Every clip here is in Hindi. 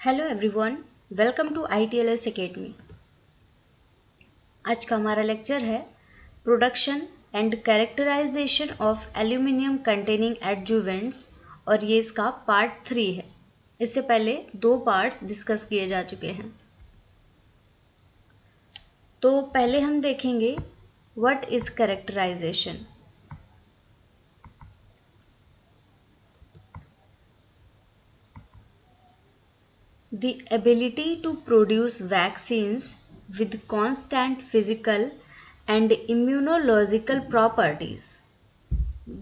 Hello everyone, welcome to ITLS academy. आज का हमारा लेक्चर है production and characterisation of aluminium containing adjuvants और ये इसका पार्ट 3 है। इससे पहले 2 पार्ट्स डिस्कस किए जा चुके हैं। तो पहले हम देखेंगे what is characterisation. The ability to produce vaccines with constant physical and immunological properties।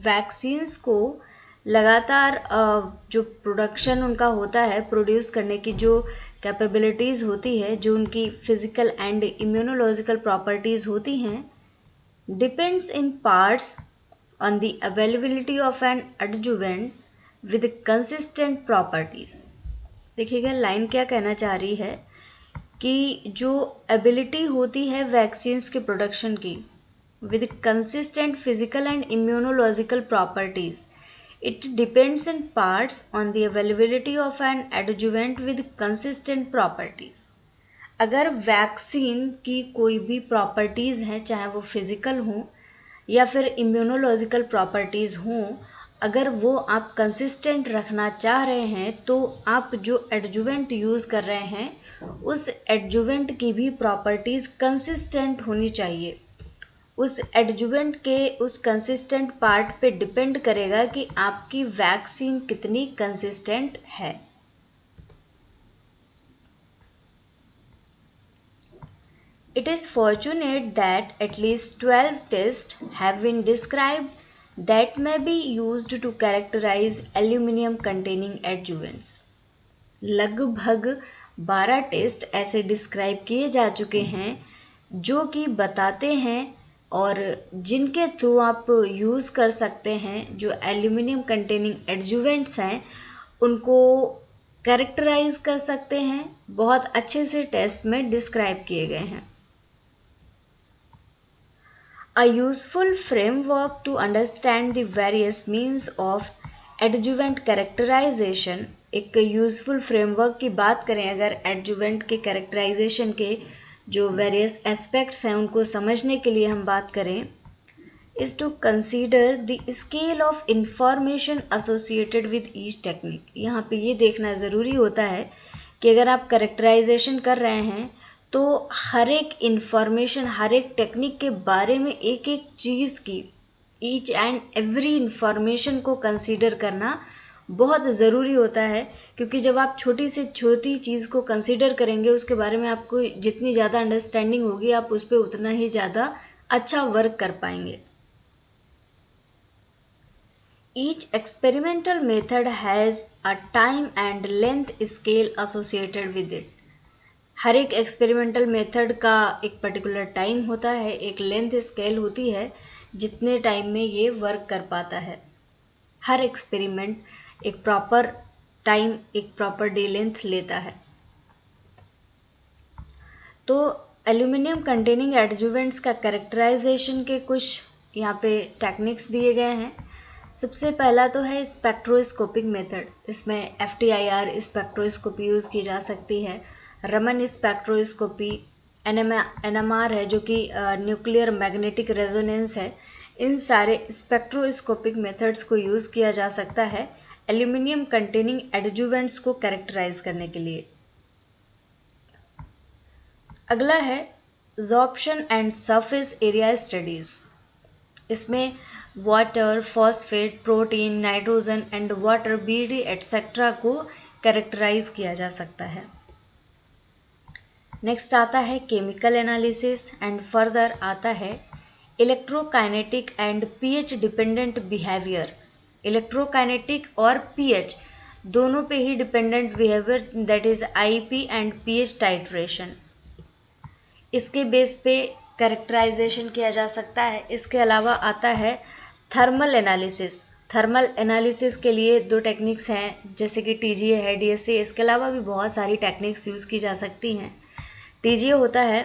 Vaccines को लगातार जो प्रोडक्शन उनका होता है, प्रोड्यूस करने की जो कैपेबिलिटीज़ होती है, जो उनकी फिजिकल एंड इम्यूनोलॉजिकल प्रॉपर्टीज़ होती हैं, depends in parts on the availability of an adjuvant with consistent properties. देखिएगा लाइन क्या कहना चाह रही है कि जो एबिलिटी होती है वैक्सीन्स के प्रोडक्शन की with consistent physical and immunological properties, it depends in parts on the availability of an adjuvant with consistent properties. अगर वैक्सीन की कोई भी प्रॉपर्टीज हैं, चाहे वो फिजिकल हों या फिर इम्यूनोलॉजिकल प्रॉपर्टीज हों, अगर वो आप कंसिस्टेंट रखना चाह रहे हैं तो आप जो एडजुवेंट यूज़ कर रहे हैं उस एडजुवेंट की भी प्रॉपर्टीज़ कंसिस्टेंट होनी चाहिए। उस एडजुवेंट के उस कंसिस्टेंट पार्ट पे डिपेंड करेगा कि आपकी वैक्सीन कितनी कंसिस्टेंट है। It is fortunate that at least 12 tests have been described that may be used to characterize aluminum containing adjuvants। लगभग 12 टेस्ट ऐसे डिस्क्राइब किए जा चुके हैं जो कि बताते हैं और जिनके थ्रू आप यूज़ कर सकते हैं जो एल्यूमिनियम कंटेनिंग एडजुवेंट्स हैं उनको कैरेक्टराइज कर सकते हैं। बहुत अच्छे से टेस्ट में डिस्क्राइब किए गए हैं। A useful framework to understand the various means of adjuvant characterization। एक यूजफुल फ्रेमवर्क की बात करें अगर एडजुवेंट के कैरेक्टराइजेशन के जो वेरियस एस्पेक्ट्स हैं उनको समझने के लिए हम बात करें, is to consider the scale of information associated with each technique. यहाँ पे ये देखना ज़रूरी होता है कि अगर आप कैरेक्टराइजेशन कर रहे हैं तो हर एक इंफॉर्मेशन, हर एक टेक्निक के बारे में एक एक चीज़ की, ईच एंड एवरी इंफॉर्मेशन को कंसीडर करना बहुत ज़रूरी होता है, क्योंकि जब आप छोटी से छोटी चीज़ को कंसीडर करेंगे उसके बारे में आपको जितनी ज़्यादा अंडरस्टैंडिंग होगी आप उस पर उतना ही ज़्यादा अच्छा वर्क कर पाएंगे। Each experimental method has a time and length scale associated with it. हर एक एक्सपेरिमेंटल मेथड का एक पर्टिकुलर टाइम होता है, एक लेंथ स्केल होती है जितने टाइम में ये वर्क कर पाता है। हर एक्सपेरिमेंट एक प्रॉपर टाइम, एक प्रॉपर डे लेंथ लेता है। तो एल्यूमिनियम कंटेनिंग एडजुवेंट्स का कैरेक्टराइजेशन के कुछ यहाँ पे टेक्निक्स दिए गए हैं। सबसे पहला तो है स्पेक्ट्रोस्कोपिक मेथड। इसमें FTIR स्पेक्ट्रोस्कोपी यूज़ की जा सकती है। रमन स्पेक्ट्रोस्कोपी, NMR है जो कि न्यूक्लियर मैग्नेटिक रेजोनेंस है। इन सारे स्पेक्ट्रोस्कोपिक मेथड्स को यूज़ किया जा सकता है एल्यूमिनियम कंटेनिंग एडजुवेंट्स को कैरेक्टराइज करने के लिए। अगला है ज़ॉर्प्शन एंड सरफेस एरिया स्टडीज़। इसमें water, phosphate, protein, nitrogen and water, BD etcetera को कैरेक्टराइज किया जा सकता है। नेक्स्ट आता है केमिकल एनालिसिस एंड फर्दर आता है electrokinetic and pH dependent behaviour. Electrokinetic और pH दोनों पे ही dependent behaviour, that is IP and pH titration, इसके बेस पे कैरेक्टराइजेशन किया जा सकता है। इसके अलावा आता है थर्मल एनालिसिस। थर्मल एनालिसिस के लिए 2 टेक्निक्स हैं जैसे कि TGA है, DSA। इसके अलावा भी बहुत सारी टेक्निक्स यूज़ की जा सकती हैं। TGA होता है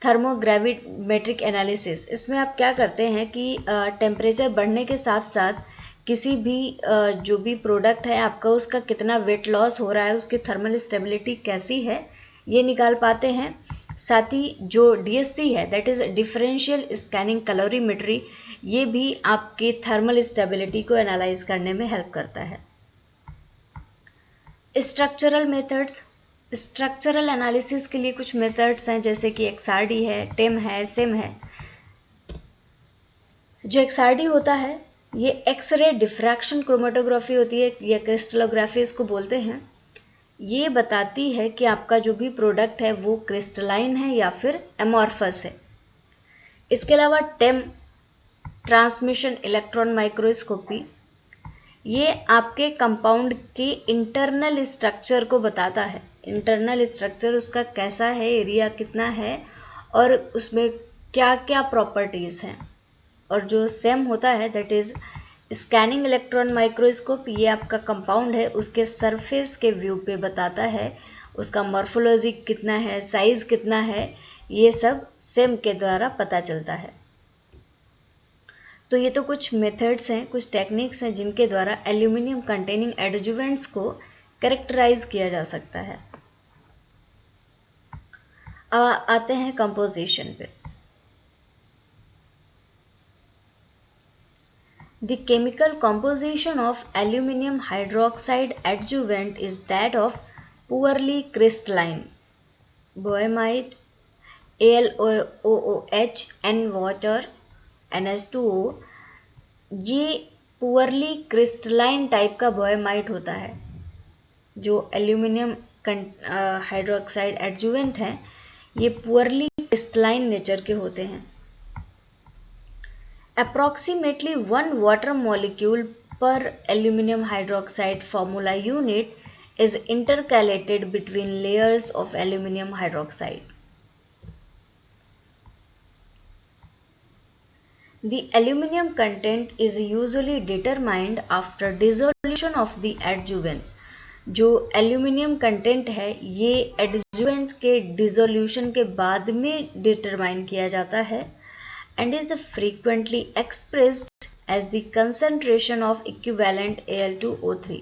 थर्मोग्रेविमेट्रिक एनालिसिस। इसमें आप क्या करते हैं कि टेम्परेचर बढ़ने के साथ साथ किसी भी जो भी प्रोडक्ट है आपका उसका कितना वेट लॉस हो रहा है, उसकी थर्मल स्टेबिलिटी कैसी है, ये निकाल पाते हैं। साथ ही जो DSC है that is differential scanning calorimetry, ये भी आपके थर्मल स्टेबिलिटी को एनालाइज करने में हेल्प करता है। स्ट्रक्चरल मेथड्स, स्ट्रक्चरल एनालिसिस के लिए कुछ मेथड्स हैं जैसे कि XRD है, TEM है, SEM है। जो XRD होता है ये एक्सरे डिफ्रैक्शन क्रोमेटोग्राफी होती है या क्रिस्टलोग्राफी इसको बोलते हैं। ये बताती है कि आपका जो भी प्रोडक्ट है वो क्रिस्टलाइन है या फिर एमॉर्फस है। इसके अलावा TEM, ट्रांसमिशन इलेक्ट्रॉन माइक्रोस्कोपी, ये आपके कंपाउंड के इंटरनल स्ट्रक्चर को बताता है। इंटरनल स्ट्रक्चर उसका कैसा है, एरिया कितना है और उसमें क्या क्या प्रॉपर्टीज़ हैं। और जो SEM होता है that is scanning electron microscope, ये आपका कंपाउंड है उसके सरफेस के व्यू पे बताता है उसका मॉर्फोलॉजी कितना है, साइज कितना है, ये सब SEM के द्वारा पता चलता है। तो ये तो कुछ मेथड्स हैं, कुछ टेक्निक्स हैं जिनके द्वारा एल्यूमिनियम कंटेनिंग एडजुवेंट्स को कैरेक्टराइज किया जा सकता है। अब आते हैं कंपोजिशन पे। The chemical composition of aluminum hydroxide adjuvant is that of poorly crystalline boehmite, AlOH, N water, NH2O। ये पुअरली क्रिस्टलाइन टाइप का बोएमाइट होता है। जो एल्यूमिनियम हाइड्रोक्साइड एडजुवेंट हैं ये पुअरली क्रिस्टलाइन नेचर के होते हैं। Approximately 1 water molecule per aluminum hydroxide formula unit is intercalated between layers of aluminum hydroxide. The aluminum content is usually determined after dissolution of the adjuvant. जो एल्यूमिनियम कंटेंट है ये एडजुवेंट के डिसोल्यूशन के बाद में डिटरमाइन किया जाता है and is frequently expressed as the concentration of equivalent Al2O3।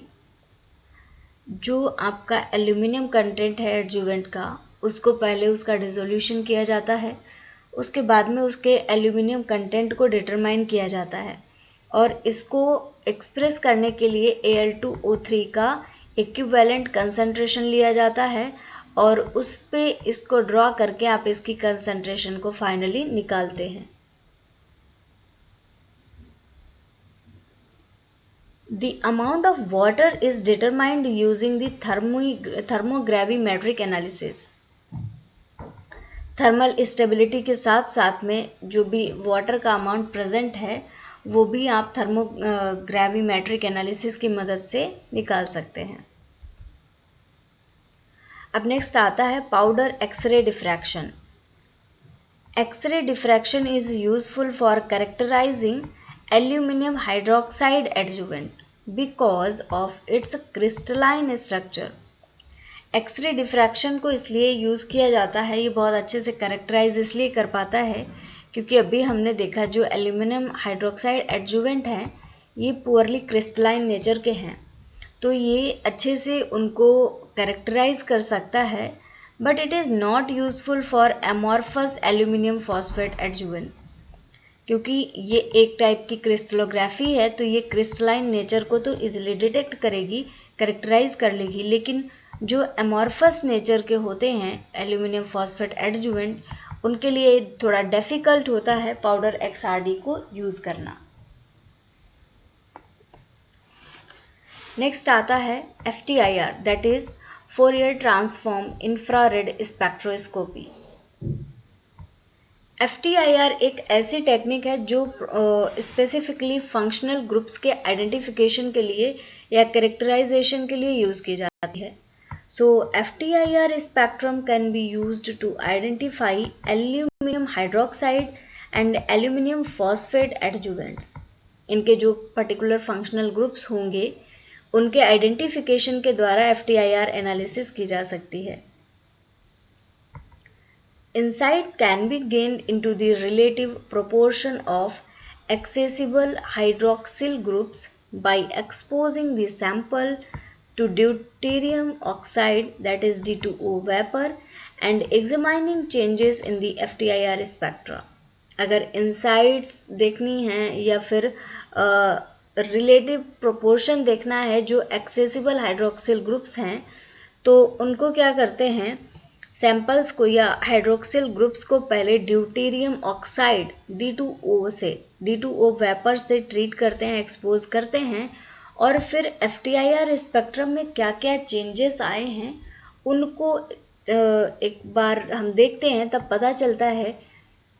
जो आपका एल्यूमिनियम कंटेंट है एडजुवेंट का उसको पहले उसका डिसोल्यूशन किया जाता है, उसके बाद में उसके एल्यूमिनियम कंटेंट को डिटरमाइन किया जाता है और इसको एक्सप्रेस करने के लिए Al2O3 का इक्विवेलेंट कंसंट्रेशन लिया जाता है और उस पे इसको ड्रॉ करके आप इसकी कंसंट्रेशन को फाइनली निकालते हैं। The amount of water is determined using the thermogravimetric analysis। Thermal stability के साथ साथ में जो भी वाटर का अमाउंट प्रेजेंट है वो भी आप थर्मोग्राविमेट्रिक एनालिसिस की मदद से निकाल सकते हैं। अब नेक्स्ट आता है powder X-ray diffraction. X-ray diffraction is useful for characterising aluminum hydroxide adjuvant because of its crystalline structure। X-ray diffraction को इसलिए यूज़ किया जाता है, ये बहुत अच्छे से कैरेक्टराइज इसलिए कर पाता है क्योंकि अभी हमने देखा जो एल्यूमिनियम हाइड्रोक्साइड एडजुवेंट हैं ये पुअरली क्रिस्टलाइन नेचर के हैं, तो ये अच्छे से उनको कैरेक्टराइज कर सकता है, but it is not useful for amorphous aluminium phosphate adjuvant. क्योंकि ये एक टाइप की क्रिस्टलोग्राफी है तो ये क्रिस्टलाइन नेचर को तो इजीली डिटेक्ट करेगी, कैरेक्टराइज कर लेगी, लेकिन जो एमॉर्फस नेचर के होते हैं एल्यूमिनियम फॉस्फेट एडजुवेंट उनके लिए थोड़ा डिफ़िकल्ट होता है पाउडर XRD को यूज़ करना। नेक्स्ट आता है FTIR that is Fourier transform infrared spectroscopy. FTIR एक ऐसी टेक्निक है जो स्पेसिफिकली फंक्शनल ग्रुप्स के आइडेंटिफिकेशन के लिए या कैरेक्टराइजेशन के लिए यूज़ की जाती है। So FTIR spectrum can be used to identify aluminium hydroxide and aluminium phosphate adjuvants. इनके जो पर्टिकुलर फंक्शनल ग्रुप्स होंगे उनके आइडेंटिफिकेशन के द्वारा FTIR एनालिसिस की जा सकती है। Insight can be gained into the relative proportion of accessible hydroxyl groups by exposing the sample to deuterium oxide, that is D2O vapor, and examining changes in the FTIR spectra. अगर इनसाइट्स देखनी है या फिर रिलेटिव प्रोपोर्शन देखना है जो एक्सेसिबल हाइड्रोक्सिल ग्रुप्स हैं, तो उनको क्या करते हैं, सैंपल्स को या हाइड्रोक्सिल ग्रुप्स को पहले ड्यूटेरियम ऑक्साइड D2O वेपर से ट्रीट करते हैं, एक्सपोज करते हैं, और फिर FTIR स्पेक्ट्रम में क्या क्या चेंजेस आए हैं उनको एक बार हम देखते हैं, तब पता चलता है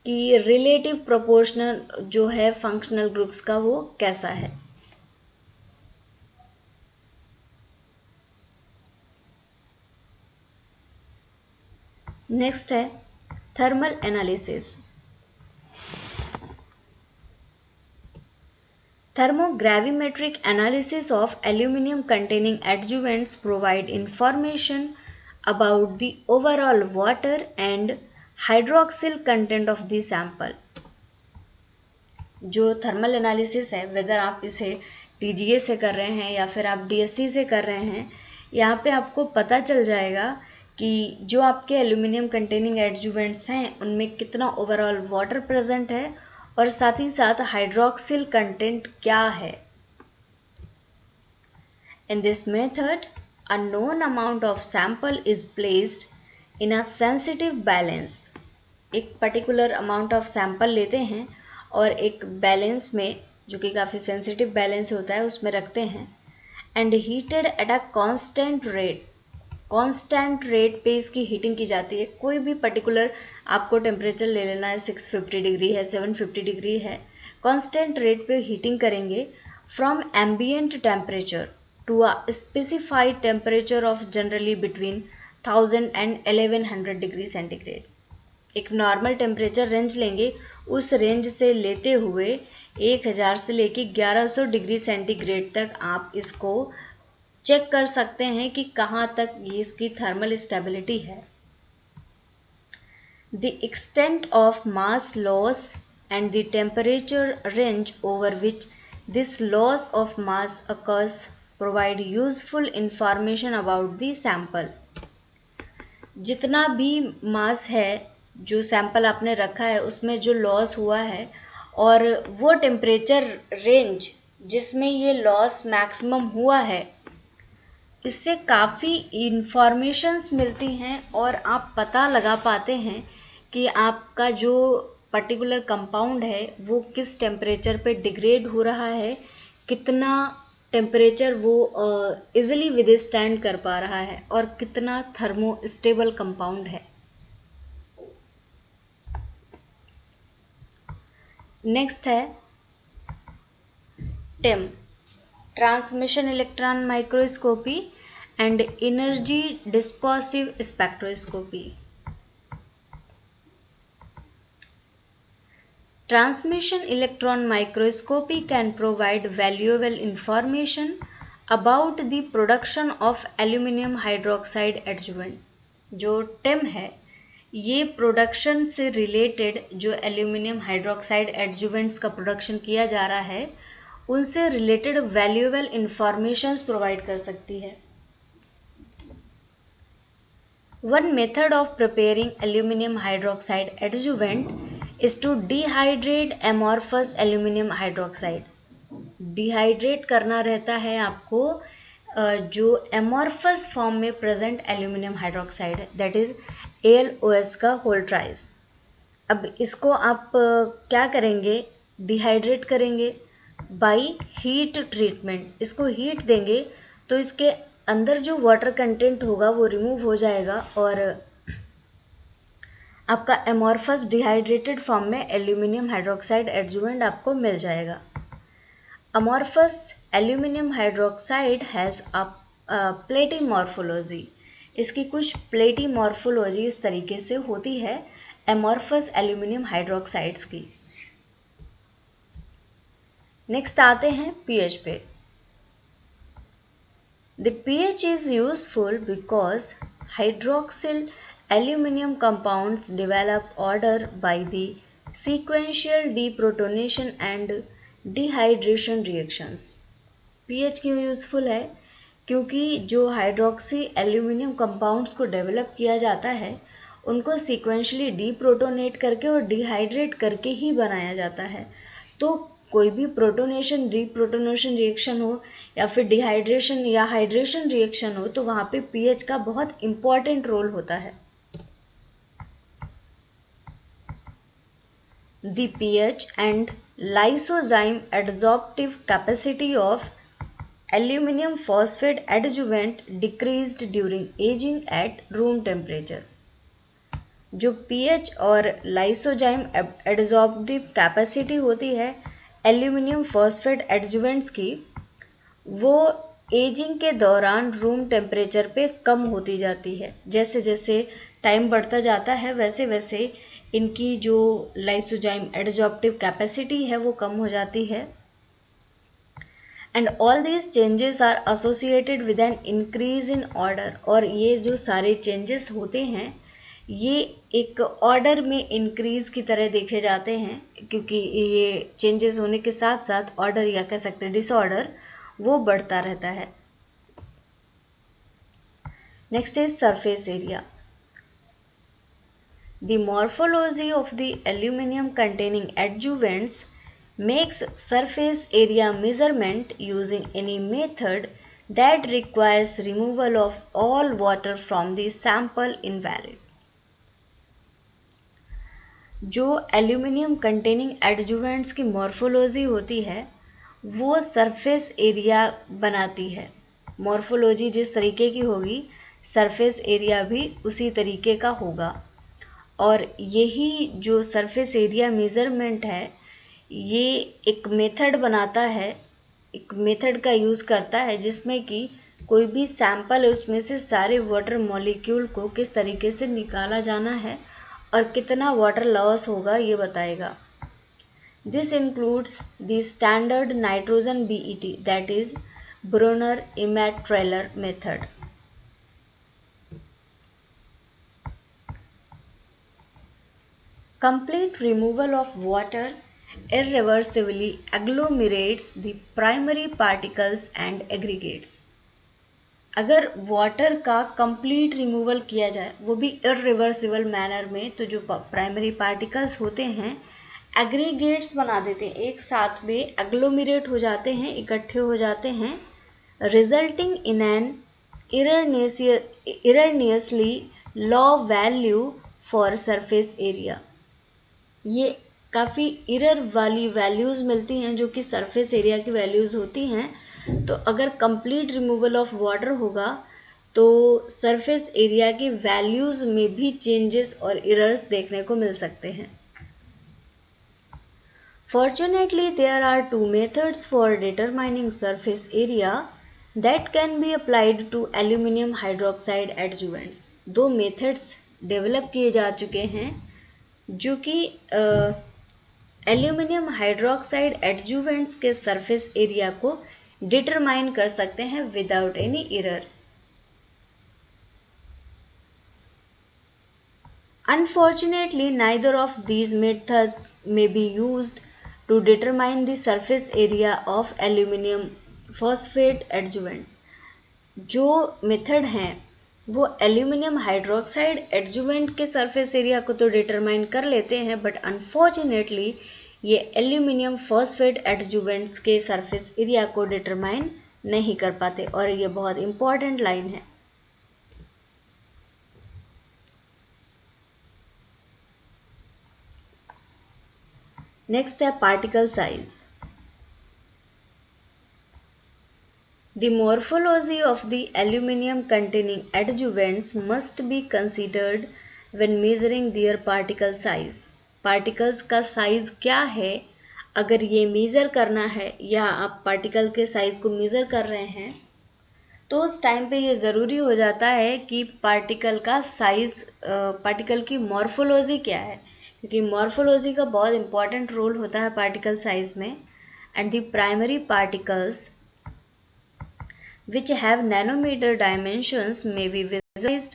कि रिलेटिव प्रोपोर्शनल जो है फंक्शनल ग्रुप्स का वो कैसा है। नेक्स्ट है thermal analysis. Thermogravimetric analysis of aluminum containing adjuvants provide information about the overall water and hydroxyl content of the sample। जो थर्मल एनालिसिस है, वेदर आप इसे TGA से कर रहे हैं या फिर आप DSC से कर रहे हैं, यहाँ पे आपको पता चल जाएगा कि जो आपके एल्यूमिनियम कंटेनिंग एडजुवेंट्स हैं उनमें कितना ओवरऑल वाटर प्रेजेंट है और साथ ही साथ हाइड्रोक्सिल कंटेंट क्या है। In this method, a known amount of sample is placed in a sensitive balance। एक पर्टिकुलर अमाउंट ऑफ सैंपल लेते हैं और एक बैलेंस में, जो कि काफ़ी सेंसिटिव बैलेंस होता है, उसमें रखते हैं, and heated at a constant rate. Constant rate पे इसकी हीटिंग की जाती है। कोई भी पर्टिकुलर आपको टेम्परेचर ले लेना है, 650 डिग्री है, 750 डिग्री है, कांस्टेंट रेट पे हीटिंग करेंगे from ambient temperature to a specified temperature of generally between 1000 and 1100 degree centigrade. एक नॉर्मल टेम्परेचर रेंज लेंगे, उस रेंज से लेते हुए 1000 से लेके 1100 डिग्री सेंटीग्रेड तक आप इसको चेक कर सकते हैं कि कहाँ तक ये इसकी थर्मल स्टेबिलिटी है। The extent of mass loss and the temperature range over which this loss of mass occurs provide useful information about the sample. जितना भी मास है जो सैंपल आपने रखा है उसमें जो लॉस हुआ है और वो टेम्परेचर रेंज जिसमें ये लॉस मैक्सिमम हुआ है, इससे काफ़ी इंफॉर्मेशंस मिलती हैं और आप पता लगा पाते हैं कि आपका जो पर्टिकुलर कंपाउंड है वो किस टेम्परेचर पे डिग्रेड हो रहा है, कितना टेम्परेचर वो इजीली विदस्टैंड कर पा रहा है और कितना थर्मो स्टेबल कंपाउंड है। नेक्स्ट है TEM, transmission electron microscopy and energy dispersive spectroscopy. Transmission electron microscopy can provide valuable information about the production of aluminum hydroxide adjuvant। जो TEM है, ये प्रोडक्शन से रिलेटेड जो एल्यूमिनियम हाइड्रोक्साइड एडजुवेंट्स का प्रोडक्शन किया जा रहा है उनसे रिलेटेड वैल्यूएबल इंफॉर्मेशंस प्रोवाइड कर सकती है। One method of preparing aluminum hydroxide adjuvant is to dehydrate amorphous aluminum hydroxide। Dehydrate करना रहता है आपको जो एमॉर्फस फॉर्म में प्रेजेंट एल्यूमिनियम हाइड्रोक्साइड है, दैट इज AlOH का होल ट्राइस। अब इसको आप क्या करेंगे, डिहाइड्रेट करेंगे बाय हीट ट्रीटमेंट। इसको हीट देंगे तो इसके अंदर जो वाटर कंटेंट होगा वो रिमूव हो जाएगा और आपका एमॉर्फस डिहाइड्रेटेड फॉर्म में एल्यूमिनियम हाइड्रोक्साइड एडजुवेंट आपको मिल जाएगा। Amorphous aluminium hydroxide has a प्लेटी मॉर्फोलॉजी। इसकी कुछ प्लेटी मॉर्फोलॉजी इस तरीके से होती है एमॉर्फस एल्यूमिनियम हाइड्रोक्साइड्स की। नेक्स्ट आते हैं pH पे। The pH is useful because hydroxyl aluminum compounds develop order by the sequential deprotonation and dehydration reactions। PH क्यों यूज़फुल है? क्योंकि जो हाइड्रोक्सी एल्यूमिनियम कंपाउंड्स को डेवलप किया जाता है उनको सीक्वेंशली डीप्रोटोनेट करके और डिहाइड्रेट करके ही बनाया जाता है। तो कोई भी प्रोटोनेशन डीप्रोटोनेशन रिएक्शन हो या फिर डिहाइड्रेशन या हाइड्रेशन रिएक्शन हो तो वहाँ पे पीएच का बहुत इम्पॉर्टेंट रोल होता है। The pH and lysozyme adsorptive capacity of aluminum phosphate adjuvant decreased during aging at room temperature। जो pH और lysozyme adsorptive capacity होती है एल्यूमिनियम फॉस्फेट एडजुवेंट्स की, वो एजिंग के दौरान रूम टेम्परेचर पे कम होती जाती है। जैसे जैसे टाइम बढ़ता जाता है वैसे वैसे इनकी जो लाइसोजाइम एडजॉर्प्टिव कैपेसिटी है वो कम हो जाती है। And all these changes are associated with an increase in order. और ये जो सारे चेंजेस होते हैं ये एक ऑर्डर में इंक्रीज की तरह देखे जाते हैं, क्योंकि ये चेंजेस होने के साथ साथ ऑर्डर या कह सकते हैं डिसऑर्डर वो बढ़ता रहता है। Next is surface area. The morphology of the aluminum containing adjuvants makes surface area measurement using any method that requires removal of all water from the sample invalid। जो एल्यूमिनियम कंटेनिंग एडजुवेंट्स की मॉर्फोलॉजी होती है वो सरफेस एरिया बनाती है। मॉर्फोलॉजी जिस तरीके की होगी सरफेस एरिया भी उसी तरीके का होगा। और यही जो सरफेस एरिया मेज़रमेंट है ये एक मेथड बनाता है, एक मेथड का यूज़ करता है जिसमें कि कोई भी सैंपल है उसमें से सारे वाटर मॉलिक्यूल को किस तरीके से निकाला जाना है और कितना वाटर लॉस होगा ये बताएगा। This includes the standard nitrogen BET that is Brunauer Emmett Teller मेथड। Complete removal of water irreversibly agglomerates the primary particles and aggregates। अगर वाटर का कंप्लीट रिमूवल किया जाए वो भी इरिवर्सिबल मैनर में, तो जो प्राइमरी पार्टिकल्स होते हैं एग्रीगेट्स बना देते हैं, एक साथ में एग्लोमिरेट हो जाते हैं, इकट्ठे हो जाते हैं, resulting in an erroneously low value for surface area. ये काफ़ी इरर वाली वैल्यूज़ मिलती हैं जो कि सरफेस एरिया की वैल्यूज़ होती हैं। तो अगर कंप्लीट रिमूवल ऑफ वाटर होगा तो सरफेस एरिया की वैल्यूज़ में भी चेंजेस और इरर्स देखने को मिल सकते हैं। Fortunately there are two methods for determining surface area that can be applied to aluminium hydroxide adjuvants. दो मेथड्स डेवलप किए जा चुके हैं जो कि एल्यूमिनियम हाइड्रोक्साइड एडजुवेंट्स के सरफेस एरिया को डिटरमाइन कर सकते हैं without any error. Unfortunately neither of these method may be used to determine the surface area of aluminum phosphate adjuvant। जो मेथड हैं वो एल्यूमिनियम हाइड्रोक्साइड एडजुवेंट के सरफेस एरिया को तो डिटरमाइन कर लेते हैं, बट अनफॉर्चुनेटली ये एल्यूमिनियम फॉस्फेट एडजुवेंट्स के सरफेस एरिया को डिटरमाइन नहीं कर पाते, और ये बहुत इंपॉर्टेंट लाइन है। नेक्स्ट है particle size. The morphology of the aluminum containing adjuvants must be considered when measuring their particle size। Particles का साइज क्या है अगर ये मेज़र करना है या आप पार्टिकल के साइज को मेज़र कर रहे हैं तो उस टाइम पे ये ज़रूरी हो जाता है कि पार्टिकल का साइज, पार्टिकल की मॉर्फोलॉजी क्या है, क्योंकि मॉर्फोलॉजी का बहुत इंपॉर्टेंट रोल होता है पार्टिकल साइज में। And the primary particles which have nanometer dimensions may be visualized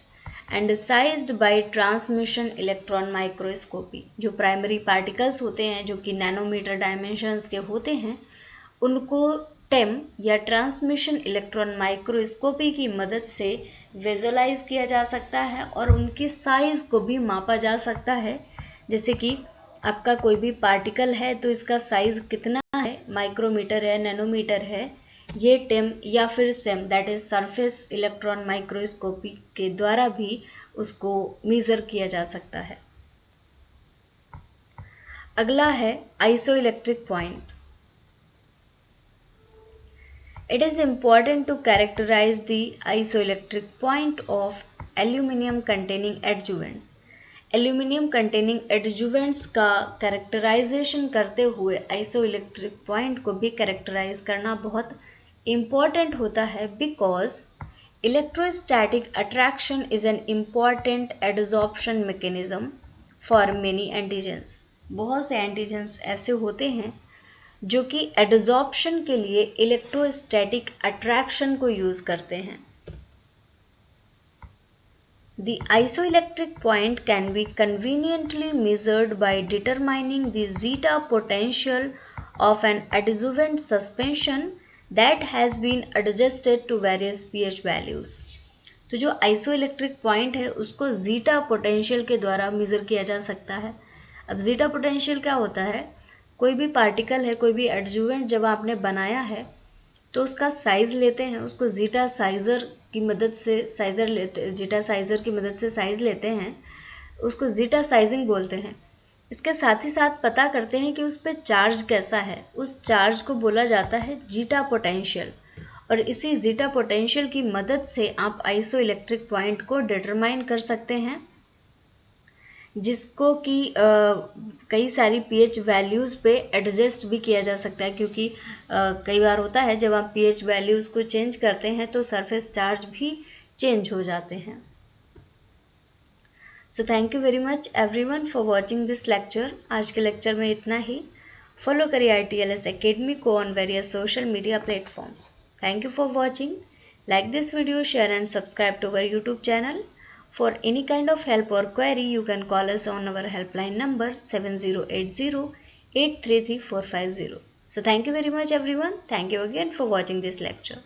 and sized by transmission electron microscopy। जो प्राइमरी पार्टिकल्स होते हैं जो कि नैनोमीटर डायमेंशंस के होते हैं उनको टेम या ट्रांसमिशन इलेक्ट्रॉन माइक्रोस्कोपी की मदद से विजुअलाइज किया जा सकता है और उनकी साइज को भी मापा जा सकता है। जैसे कि आपका कोई भी पार्टिकल है तो इसका साइज कितना है, माइक्रोमीटर है, नैनोमीटर है, ये टेम या फिर same that is surface electron microscopy के द्वारा भी उसको मेजर किया जा सकता है। अगला है isoelectric point. It is important to characterize the isoelectric point of aluminum containing adjuvant. Aluminium containing adjuvants का कैरेक्टराइजेशन करते हुए आइसोइलेक्ट्रिक पॉइंट को भी कैरेक्टराइज करना बहुत इम्पॉर्टेंट होता है, because electrostatic attraction is an important adsorption mechanism for many antigens. बहुत से एंटीजेंस ऐसे होते हैं जो कि एडजॉर्प्शन के लिए इलेक्ट्रोस्टैटिक अट्रैक्शन को यूज करते हैं। The isoelectric point can be conveniently measured by determining the zeta potential of an adjuvant suspension that has been adjusted to various pH values. तो जो आइसोइलेक्ट्रिक पॉइंट है उसको जीटा पोटेंशियल के द्वारा मेजर किया जा सकता है। अब जीटा पोटेंशियल क्या होता है, कोई भी पार्टिकल है, कोई भी एडजुवेंट जब आपने बनाया है तो उसका साइज लेते हैं, उसको जीटा साइजर की मदद से जीटा साइजर की मदद से साइज लेते हैं, उसको जीटा साइजिंग बोलते हैं। इसके साथ ही साथ पता करते हैं कि उस पर चार्ज कैसा है, उस चार्ज को बोला जाता है जीटा पोटेंशियल, और इसी जीटा पोटेंशियल की मदद से आप आइसोइलेक्ट्रिक पॉइंट को डिटरमाइन कर सकते हैं, जिसको कि कई सारी पीएच वैल्यूज़ पे एडजस्ट भी किया जा सकता है, क्योंकि कई बार होता है जब आप पीएच वैल्यूज़ को चेंज करते हैं तो सरफेस चार्ज भी चेंज हो जाते हैं। So thank you very much everyone for watching this lecture. आज के लेक्चर में इतना ही। फॉलो करिए ITLS एकेडमी को on various social media platforms. Thank you for watching. Like this video, share and subscribe to our YouTube channel. For any kind of help or query, you can call us on our helpline number 7080 833450. So thank you very much everyone. Thank you again for watching this lecture.